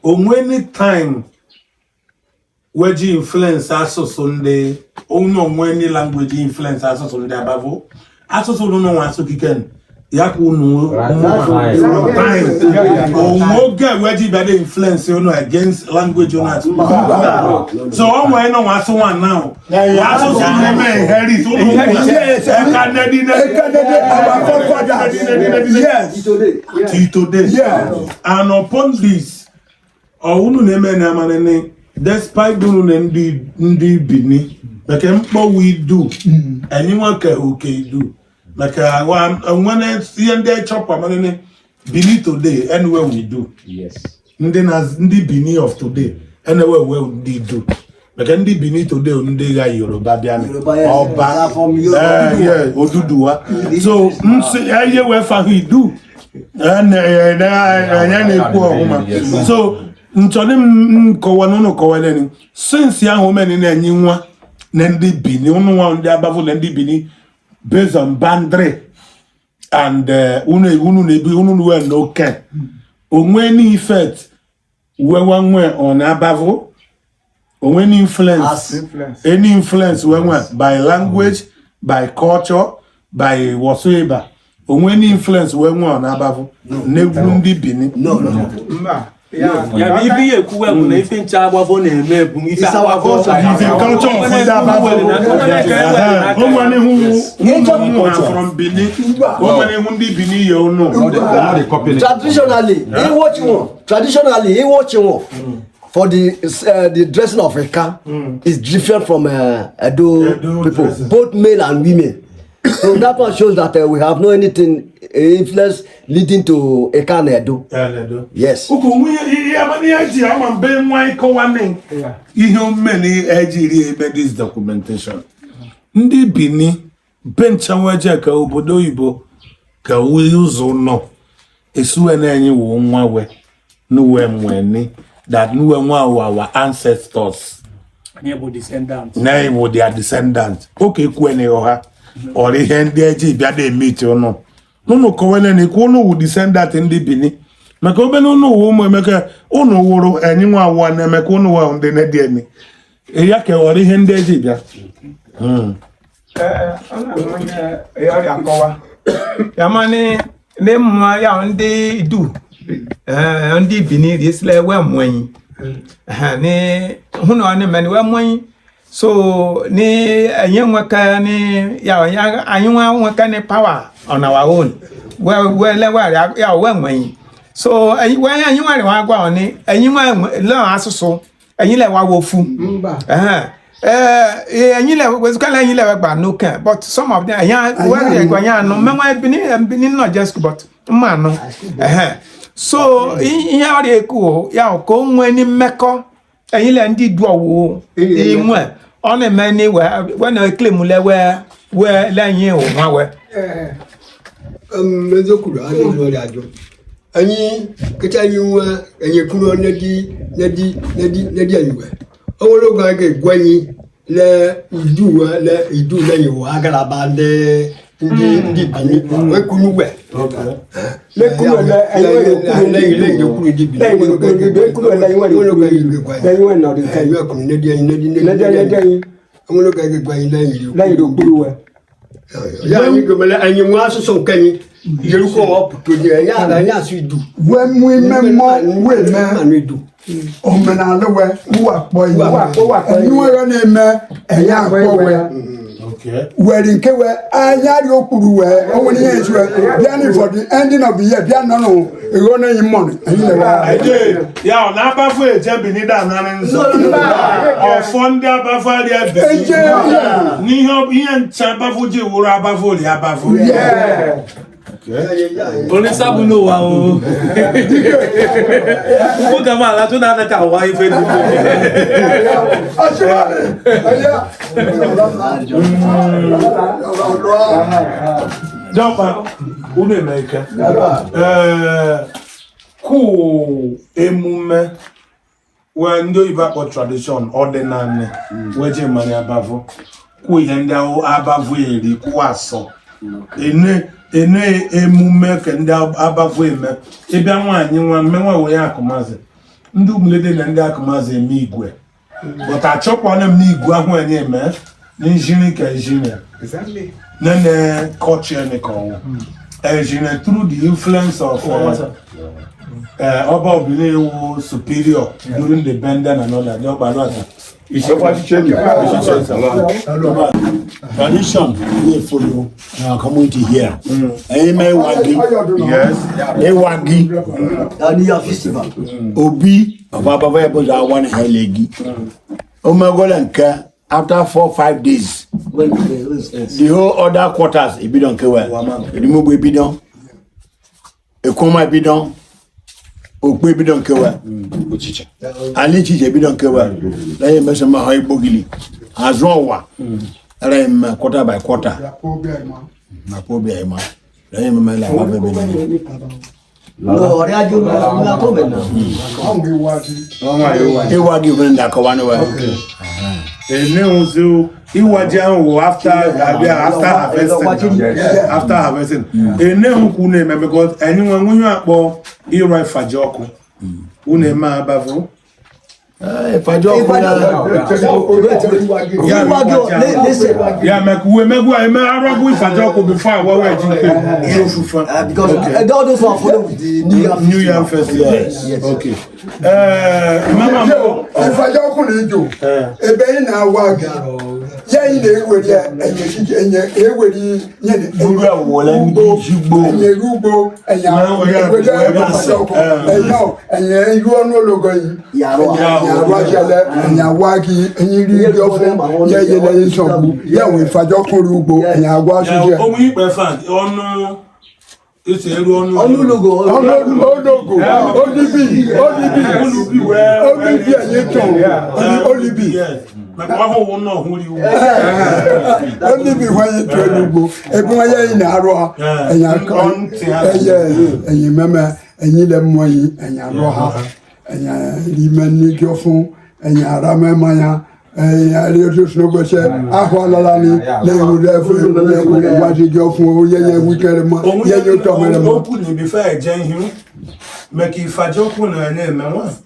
any time where you influence also Sunday, no any language influence also Sunday above. Also don't know what to kicken. Yakunu time or get where you better influence against language on us. So I'm going on one now. Yes, today. And upon this, despite doing the Bini, like we do, anyone can okay do. Like when I see and they chop Bini today, anywhere we do. Yes. And then as the Bini of today, anywhere where we do. Like the Bini today, on the guy Yoruba, Oduduwa. So I hear where we do. And so since young woman in a new one, Nendi Bini, one the above Nendi Bini. Based on Bandre and unu no can. Only effect when one way on Abavo, or any influence, any influence when by language, by culture, by whatsoever. Only influence when one on Abavo, never Bini. No. Yeah, maybe a cool one. If in Chaba Bone, it's our culture. From Bini, Bini, you know. Traditionally, what you want for the dressing of a car is different from Edo people, both male and women. So that one shows that we have no anything influence leading to a car Edo. Yes. This documentation. Ndi Bini bencha waje ka obodo Igbo ka we use no esu enenyi wo nwa we no we mweni that no we our ancestors Neighbor descendants. Neighbor their descendants. Okay kwene oha or ihe ndị eji bia dey meet no no kowele ni ko no wo descendant ndi Bini maka obe no wo mo emeka unu woro enyi nwa awa na emeka unu wa ndị na die ni ya ke or ihe ndị eji bia Yamani nema ya ndi du ndi Bini risle we mwen ni huno ane mani we mwen so ni enyenweka ni ya anywa nweka ni power on our own we le ya we mwen so we anywa ri wa gwa oni enyinwa lo asusu enyin le wa wofu ẹ̀yin lẹ basically ẹ̀yin lẹ gba no can but some of them ẹ̀yin wọ́n rí ẹ̀gbọ́n yẹn àná mẹ́wọ́n Bini not just but mma no so ihe ọrịa eku o ya ọkọ nwe ni mmekọ ẹ̀yin lẹ ndị du ọwụ imu ẹ̀ ọ na-eme ni wee na claim le wee lẹ́yìn òun wẹ́. Mezokuru anyị lụrụ ajọ anyị kịta anyị nwe enye kuru nedi anyị owolo ga ge gwanyi le idu le yo agala bande ndi Bini we kunu we le kunu le yo kunu di Bini le kunu le yo we no de kai we kunu nedi owolo ga ge gwanyi le yo kunu we ya ni go mele anyi mu asoso kanyi yeruko oputo ni ya su idu we mu memo we me idu omenala we wa po yi wa yo na eme eya akpo we we nke we anyari okuru we owoni yen so bia ni for the ending of the year bia no ero na yin mon ayin le wa ya na Abavo eje Bini da na nso o fonde Abavo ari eje ni ho ihe ncha Abavo je woro Abavo ri Abavo Only sabu no wa o. Ko ga ma la to na ka wa ife du. Jọba unu America. Ku emume we ndo iba tradition ordinary we je mani Abavo. Ku ihe ndị Abavo eri ku aso. Ene emume ke ndị Abavo eme ịbịa nwaanyị nwa mmenwa we ya akụmazi ndị umulede na ndị akụmazị eme igwe but achọkwana m n'igwe ahụ enye eme n'injini ka injini nene culture ni ka ọwụ injini through the influence of ọba obìnrin ewu superior during the bending and all that ní ọgbà lọ́sà. Tradition we follow in our community here. Eme wagi, Yes. Ewagi, Aniya festival. Obi, of Abavo Eboza one helegi. Omegolenka, after 4-5 days, the whole other quarters, it be done kewa. Remove be done. Ekoma be done. Okwe be done kewa. Ali chiche be done kewa. Like Mesama High Bogili. As one. I'm quarter by quarter. Na pobia ema. Like my life have been. No, ore ajo na to be na. Ewa given that kawana wa. Ene ozo iwaji ahụ after harvesting. After harvesting. Ene hụkwu na-eme because enyi nwe nwunye akpọ ịrụ ifaji ọkụ. Unu eme abavo. Fajo Ya mekuwe eme arabu ifaji ọkụ before awawe jinke. Because all those who are following with the New Year festival. Yes. Okay. Mama mo. Ifaja ọkùnrin jò ebe ị na-awa gị ya ị na-ewere enye ewere nye Uru awole ndi jigbo. enye ugbo enye enye iru ọnụ ologo yi enye awajele enye awa gị enye iri ndị ọfụ ya yele nsogbu ya wee ifaja ọkùnrin ugbo enye agwa asụsụ Omu ikpe fan ọnụ ese eru ọnụ logo. ologo odibi enye tọn olibi Only when you tell you go, everyone in Aroha, and you remember, and you them money, and you Roha, and you man your phone, and you Rama Maya, and you just know what Ahwalani, they would have what you go for, yeah, we get them, yeah, you're talking about. Open before Jen make if I joke when I name one.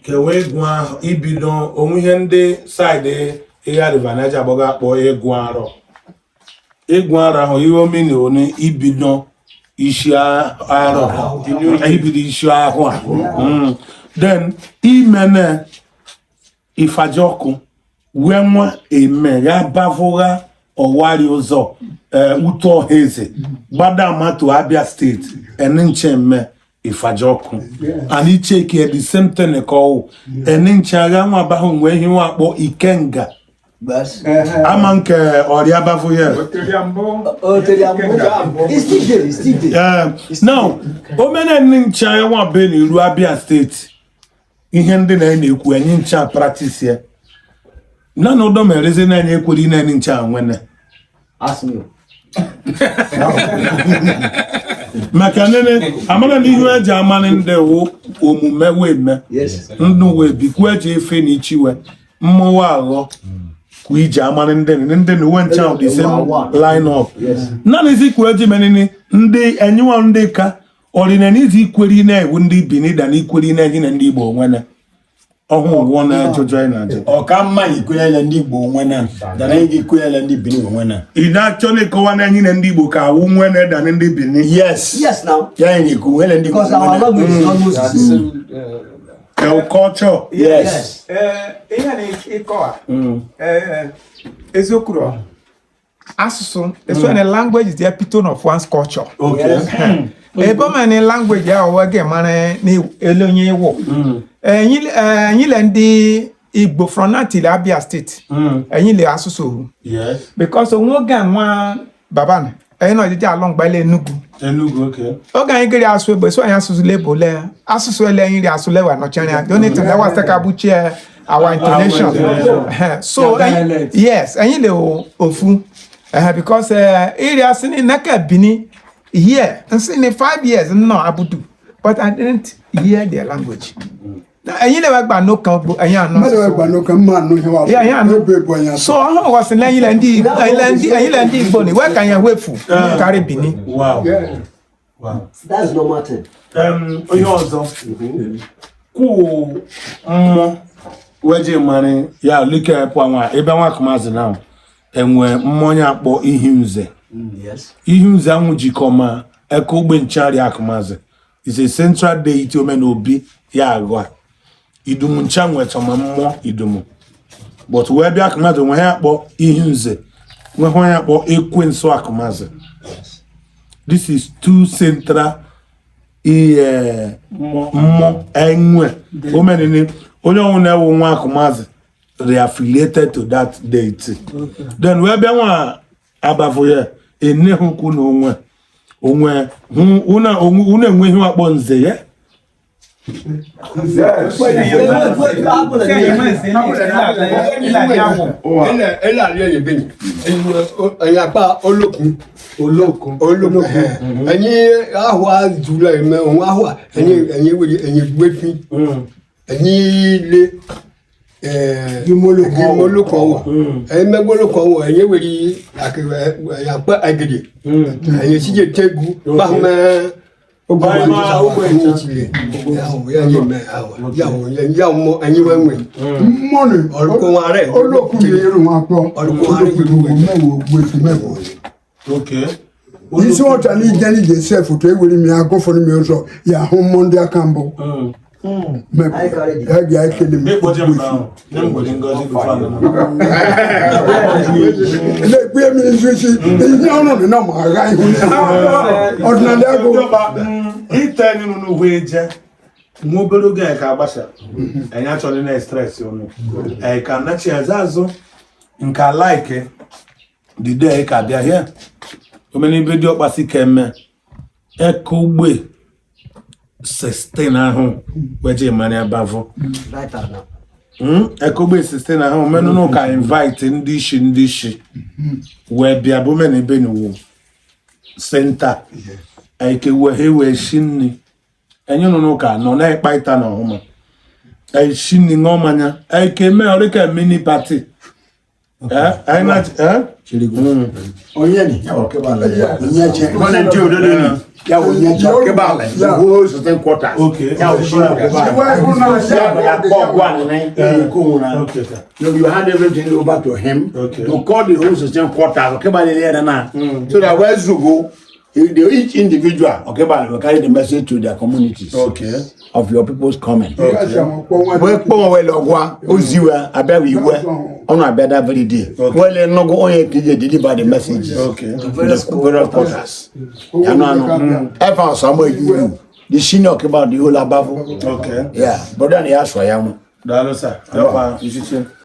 Kewe gwa ibidon onwuhende side area advantage aboga po egwaro ho iwo mini oni ibidon isi aro ibidi isi aho then imene ifajoku wenwa eme ya bavora owari ozo uto heze gbadama to Abia State enenchemme ifajoku and he check here the same thing call enenchaga nwa ba hu nwe hiwa akpo ikenga Bas. amanke ori abafo here It's still there. now omene nchaga nwa be ni ru Abia State ihe ndị na-ekwu enyi ncha practice here na no do mereze na enyi ekwuri na enyi ncha nwene Ask me. maka nene amana ni hu aja amane nde wo omume we me Yes. ndu we bi ku aja efe ni chiwe mmowa agho ku ija amane nde ni went out the same line up na nezi ku aja menini ndi enyiwa ndi ka orinani zi kweri na ewu ndi Bini da ni kweri na na ndi Igbo nwene ohun won na jojo na aja Okama ikwele ndi Igbo nwena. Dana ikwele ndi Bini nwena. ina actually ko wa na na ndi Igbo ka wu nwene da ni ndi Bini Yes. Yes now. Ya ni kuwele ndi Because our language is almost the same. culture Yes. ihe na-ekọwa eziokwu asụsụ is when a language is the epitome of one's culture. okay ebe ma ni language ya owe ge mara ni elonye iwo ẹ̀yin le ndị Igbo from Natil Abia State ẹ̀yin le asụsụ yes because onwe ga nwa baba na ẹ̀yin na jije along gba ile Enugu okay oge anyị gịrị asụ Igbo so anyị asụsụ lebo le asụsụ ele anyị ri asụ lewa nọchari ya the only thing that was take abuchi our intonation so yes anyị le ofu because iri asị ni naka Bini here nsị ni 5 years no abudu but I didn't hear their language. Ẹ̀yin le wa gba no kan gbo ẹ̀yin anu. Mẹ́lẹ̀ ẹgbà ló kan máa nù yẹn wà Yeah, yeah, no. ló bẹ̀ bọ̀ yẹn. So ọ̀hún wọ̀ sí lẹ́yìn lẹ́ndí Igbo ni wẹ́ẹ̀ kàn yẹn wéfù kárí Bini. wow wow That's normal thing. onye ọzọ ku mmo weje mani ya like po anwa ebe nwa kumazi now enwe mmonya akpo ihunze. Yes. Ihunze anwu jikoma eko ogbe nchari akumazi is a central deity omen obi ya agwa idumu nchanwe toma mmo idumu but we bia akumazi nwe ya akpo ihunze nwe ho ya akpo ekwenso akumazi. This is two central mmo enwe omenini onye ọnwụ na-ewu nwa akụmazi re-affiliated to that deity. Then wee bịa nwa Abavo ya enehukwu na onwe unu enwe ihe wakpo nze ya olókun ẹ̀yin ahọ́ àjùlọ ẹ̀mẹ́ òun ahọ́ ẹ̀yin wèrè ẹ̀yin gbẹ́fín ẹ̀yin ilé gimolókan wọ̀ ẹ̀yin mẹ́gbọ́lókan wọ̀ ẹ̀yin wèrè àpẹ́ àgèdè ẹ̀yin síje tẹ́gu báhùmẹ́ okay. This what I need Jenny yourself to tell me I go for me also. Yeah, home Monday I can go. I kill him. The day ka bia here omeni video kpasi keme ekugbe 16 ahụ weje mani Abavo ekugbe 16 ahụ menu no ka invite ndị ishi we bia bụ meni be ni wo center eke we he we shinni enyo no ka no na ikpaita na homa ai shinni ngomanya eke me orika mini party I not Onyeni ya okebala ya nyeche kona ndio dodoni ya nyeche okebala ya wo certain quarters okay ya okebala ya kwa na kuna okay sir you hand everything over to him to call the whole certain quarters okebala there na so that where you go each individual okebala will carry the message to their communities of your people's coming we pon we logwa oziwa abawiwe ona abeda very day we nogo onye kije deliver the message to various quarters ya no ever some you the senior about the whole Abavo yeah but then he asked for ya dalo sir